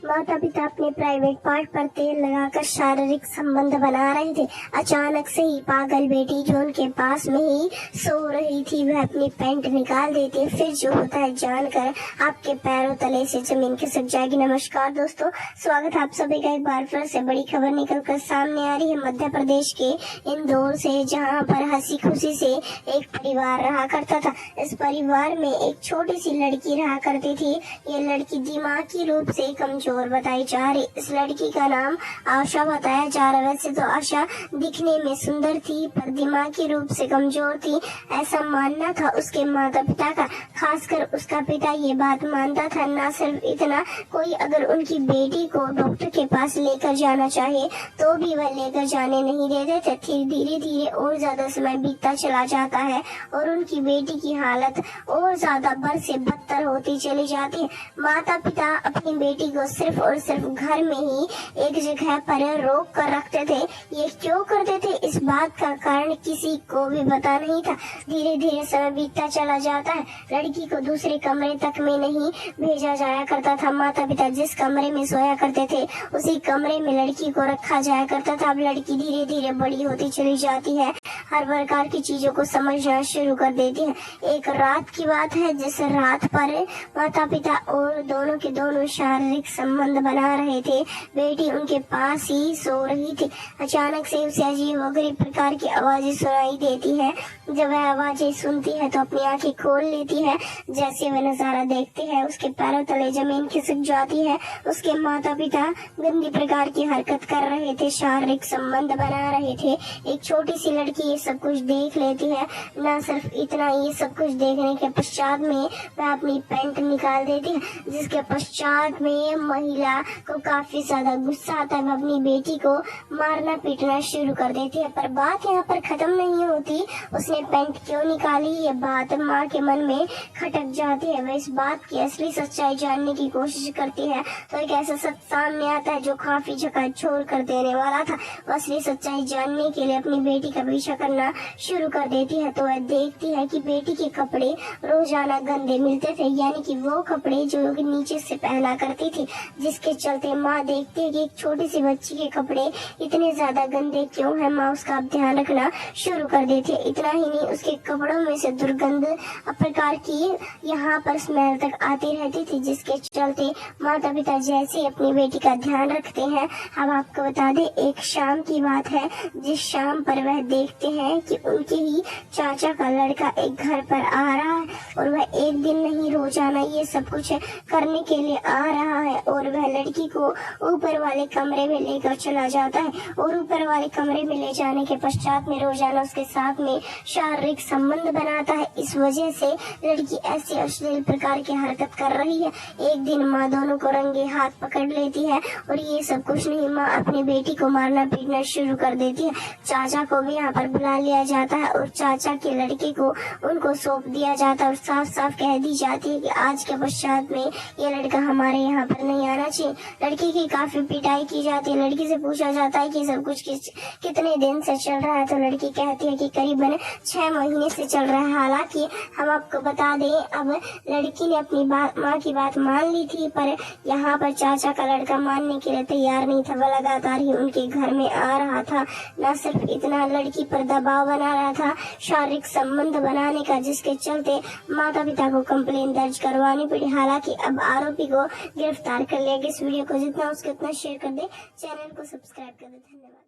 माता पिता अपने प्राइवेट पार्ट पर तेल लगाकर शारीरिक संबंध बना रहे थे। अचानक से ही पागल बेटी जो उनके पास में ही सो रही थी वह अपनी पैंट निकाल देती है। फिर जो होता है जानकर आपके पैरों तले से जमीन खिसक जाएगी। नमस्कार दोस्तों, स्वागत है आप सभी का एक बार फिर से बड़ी खबर निकल कर सामने आ रही है मध्य प्रदेश के इंदौर से, जहां पर हंसी खुशी से एक परिवार रहा करता था। इस परिवार में एक छोटी सी लड़की रहा करती थी। ये लड़की दिमागी रूप से कमजोर बताई जा रही। इस लड़की का नाम आशा बताया जा रहा है। वैसे तो आशा दिखने में सुंदर थी पर दिमागी रूप से कमजोर थी, ऐसा मानना था उसके माता पिता का। खासकर उसका पिता ये बात मानता था। न सिर्फ इतना, कोई अगर उनकी बेटी को डॉक्टर के पास लेकर जाना चाहे तो भी वह लेकर जाने नहीं देते थे। फिर धीरे धीरे और ज्यादा समय बीतता चला जाता है और उनकी बेटी की हालत और ज्यादा बद से बदतर होती चली जाती है। माता पिता अपनी बेटी को सिर्फ और सिर्फ घर में ही एक जगह पर रोक कर रखते थे। ये क्यों करते थे, इस बात का कारण किसी को भी पता नहीं था। धीरे धीरे समय बीतता चला जाता है। लड़की को दूसरे कमरे तक में नहीं भेजा जाया करता था। माता पिता जिस कमरे में सोया करते थे उसी कमरे में लड़की को रखा जाया करता था। अब लड़की धीरे धीरे बड़ी होती चली जाती है, हर प्रकार की चीजों को समझना शुरू कर देती है। एक रात की बात है जिस रात पर माता पिता और दोनों के दोनों शारीरिक संबंध बना रहे थे। बेटी उनके पास ही सो रही थी। अचानक से उसे अजीब वगैरह प्रकार की आवाजें सुनाई देती है। जब वह आवाजें सुनती है तो अपनी आंखें खोल लेती है। जैसे वह नजारा देखती है उसके पैरों तले जमीन खिसक जाती है। उसके माता पिता गंदी प्रकार की हरकत कर रहे थे, शारीरिक संबंध बना रहे थे। एक छोटी सी लड़की ये सब कुछ देख लेती है। न सिर्फ इतना, ये सब कुछ देखने के पश्चात में वह अपनी पैंट निकाल देती है, जिसके पश्चात में महिला को काफी ज्यादा गुस्सा आता है। वह अपनी बेटी को मारना पीटना शुरू कर देती है। पर बात यहाँ पर खत्म नहीं होती। उसने पैंट क्यों निकाली ये बात माँ के मन में खटक जाती है। वह इस बात की असली सच्चाई जानने की कोशिश करती है तो एक ऐसा सच सामने आता है जो काफी झकझोर कर देने वाला था। वह असली सच्चाई जानने के लिए अपनी बेटी का पीछा करना शुरू कर देती है तो वह देखती है कि बेटी के कपड़े रोजाना गंदे मिलते थे, यानी कि वो कपड़े जो नीचे से पहना करती थी, जिसके चलते माँ देखती है कि एक छोटी सी बच्ची के कपड़े इतने ज्यादा गंदे क्यों हैं। माँ उसका ध्यान रखना शुरू कर देती है। इतना ही नहीं, उसके कपड़ों में से दुर्गंध प्रकार की यहाँ पर स्मेल तक आती रहती थी, जिसके चलते माता पिता जैसे अपनी बेटी का ध्यान रखते हैं। अब आपको बता दें, एक शाम की बात है जिस शाम पर वह देखते हैं कि उनके ही चाचा का लड़का एक घर पर आ रहा है और वह एक दिन नहीं रोजाना ये सब कुछ करने के लिए आ रहा है। और वह लड़की को ऊपर वाले कमरे में लेकर चला जाता है और ऊपर वाले कमरे में ले जाने के पश्चात में रोजाना उसके साथ में शारीरिक संबंध बनाता है। इस वजह से लड़की ऐसी अश्लील प्रकार की हरकत कर रही है। एक दिन माँ दोनों को रंगे हाथ पकड़ लेती है और ये सब कुछ नहीं, माँ अपनी बेटी को मारना पीटना शुरू कर देती है। चाचा को भी यहाँ पर बुला लिया जाता है और चाचा के लड़के को उनको सौंप दिया जाता है और साफ साफ कह दी जाती है कि आज के पश्चात में ये लड़का हमारे यहाँ पर नहीं आना चाहिए। लड़की की काफी पिटाई की जाती है। लड़की से पूछा जाता है कि सब कुछ कितने दिन से चल रहा है तो लड़की कहती है कि करीबन 6 महीने से चल रहा है। हालांकि हम आपको बता दें, अब लड़की ने अपनी माँ की बात मान ली थी पर यहाँ पर चाचा का लड़का मानने के लिए तैयार नहीं था। वह लगातार ही उनके घर में आ रहा था। न सिर्फ इतना, लड़की पर दबाव बना रहा था शारीरिक संबंध बनाने का, जिसके चलते माता पिता को कंप्लेन दर्ज करवानी पड़ी। हालांकि अब आरोपी को गिरफ्तार कर लिया गया। इस वीडियो को जितना उसके उतना शेयर कर दे, चैनल को सब्सक्राइब कर दे। धन्यवाद।